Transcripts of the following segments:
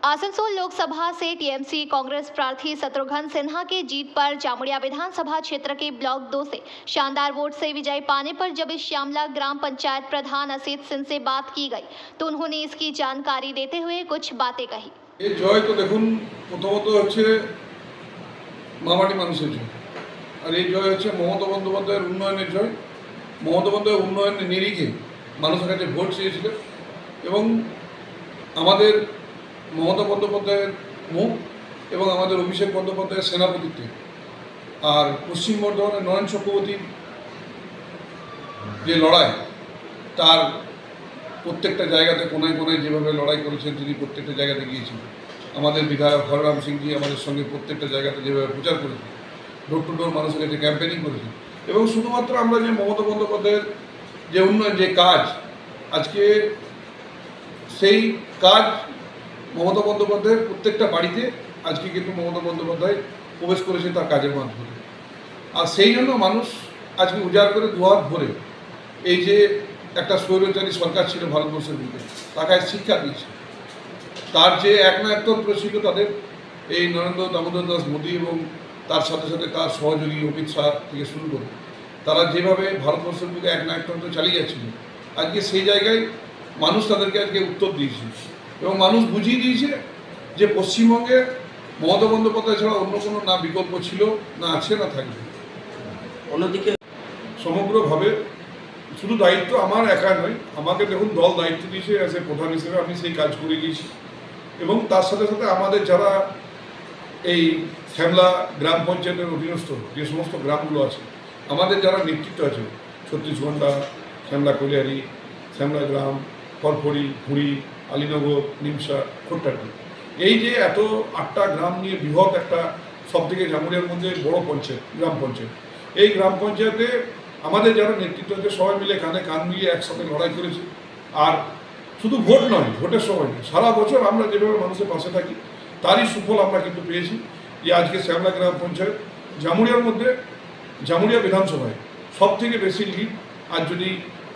आसनसोल लोकसभा से टीएमसी कांग्रेस प्रार्थी शत्रुघ्न सिन्हा की जीत पर जामुड़िया विधानसभा क्षेत्र के ब्लॉक 2 से शानदार वोट से विजय पाने पर जब इस श्यामला ग्राम पंचायत प्रधान असित सिंह से बात की गई तो उन्होंने इसकी जानकारी देते हुए कुछ बातें कही। ये जय तो देखुन प्रथमत হচ্ছে মামাটি মানুষের জয়, আর এই জয় হচ্ছে মমতা বন্দ্যোপাধ্যায়ের উন্নয়নের জয়। মমতা বন্দ্যোপাধ্যায় উন্নয়নের নিরিখে মানুষের কাছে ভোট চেয়েছিলেন এবং আমাদের মমতা বন্দ্যোপাধ্যায়ের মুখ এবং আমাদের অভিষেক বন্দ্যোপাধ্যায়ের সেনাপতিত্বে আর পশ্চিম বর্ধমানের নয়ন চক্রবর্তীর যে লড়াই, তার প্রত্যেকটা জায়গাতে কোনায় কোনায় যেভাবে লড়াই করেছেন তিনি, প্রত্যেকটা জায়গাতে গিয়েছেন। আমাদের বিধায়ক হররাম সিংজি আমাদের সঙ্গে প্রত্যেকটা জায়গাতে যেভাবে প্রচার করেছেন, ডোর টু ডোর মানুষের কাছে ক্যাম্পেনিং করেছেন এবং শুধুমাত্র আমরা যে মমতা বন্দ্যোপাধ্যায়ের যে উন্নয়ন যে কাজ, আজকে সেই কাজ মমতা বন্দ্যোপাধ্যায়ের প্রত্যেকটা বাড়িতে আজকে কিন্তু মমতা বন্দ্যোপাধ্যায় প্রবেশ করেছে তার কাজের মাধ্যমে। আর সেই জন্য মানুষ আজকে উজাড় করে দুয়ার ভরে এই যে একটা স্বৈরাচারী সরকার ছিল ভারতবর্ষের বুকে, তাকে শিক্ষা দিয়েছে। তার যে একনায়কতন্ত্র ছিল তাদের, এই নরেন্দ্র দামোদর দাস মোদী এবং তার সাথে সাথে তার সহযোগী অমিত শাহ থেকে শুরু করে তারা যেভাবে ভারতবর্ষের বুকে একনায়কতন্ত্র চালিয়ে যাচ্ছিল, আজকে সেই জায়গায় মানুষ তাদেরকে আজকে উত্তর দিয়েছে এবং মানুষ বুঝিয়ে দিয়েছে যে পশ্চিমবঙ্গে মমতা বন্দ্যোপাধ্যায় ছাড়া অন্য কোনো না বিকল্প ছিল, না আছে, না থাকবে। অন্যদিকে সমগ্রভাবে শুধু দায়িত্ব আমার একা নয়, আমাকে দেখুন দল দায়িত্ব দিয়েছে অ্যাজ এ প্রধান হিসেবে, আমি সেই কাজ করে গিয়েছি এবং তার সাথে সাথে আমাদের যারা এই শ্যামলা গ্রাম পঞ্চায়েতের অধীনস্থ যে সমস্ত গ্রামগুলো আছে, আমাদের যারা নেতৃত্ব আছে, 36 ঘন্টা, শ্যামলা কলিয়ারি, শ্যামলা গ্রাম, ফরফরি, ঘুড়ি, আলীনগর, নিমসা, খোট্টাটি, এই যে এত 8টা গ্রাম নিয়ে বৃহৎ একটা সবথেকে জামুড়িয়ার মধ্যে বড় পঞ্চায়েত, গ্রাম পঞ্চায়েত, এই গ্রাম পঞ্চায়েতে আমাদের যারা নেতৃত্ব আছে সবাই মিলে কাঁধে কাঁধ মিলিয়ে একসাথে লড়াই করেছি। আর শুধু ভোট নয়, ভোটের সময় নয়, সারা বছর আমরা যেভাবে মানুষের পাশে থাকি তারই সুফল আমরা কিন্তু পেয়েছি। যে আজকে শ্যামলা গ্রাম পঞ্চায়েত জামুড়িয়ার মধ্যে, জামুড়িয়া বিধানসভায় সবথেকে বেশি লিড আর যদি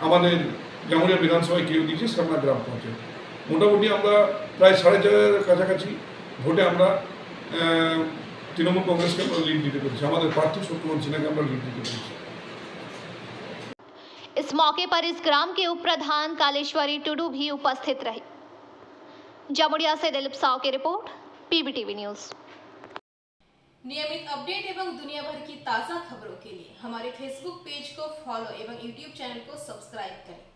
আমাদের জামুড়িয়া বিধানসভায় কেউ দিয়েছে শ্যামলা গ্রাম পঞ্চায়েত। মোটামুটি আমরা প্রায় 4,500 কাছাকাছি ভোটে আমরা তৃণমূল কংগ্রেসকে আমরা লিড দিতে পেরেছি, আমাদের প্রার্থী শত্রুঘ্ন সিन्हा আমরা লিড দিতে পেরেছি। इस मौके पर इस ग्राम के उप प्रधान कालेश्वरी टुडू भी उपस्थित रही। जामुड़िया से दिलीप साव की रिपोर्ट, पीबीटीवी न्यूज। नियमित अपडेट एवं दुनिया भर की ताज़ा खबरों के लिए हमारे फेसबुक पेज को फॉलो एवं यूट्यूब चैनल को सब्सक्राइब करें।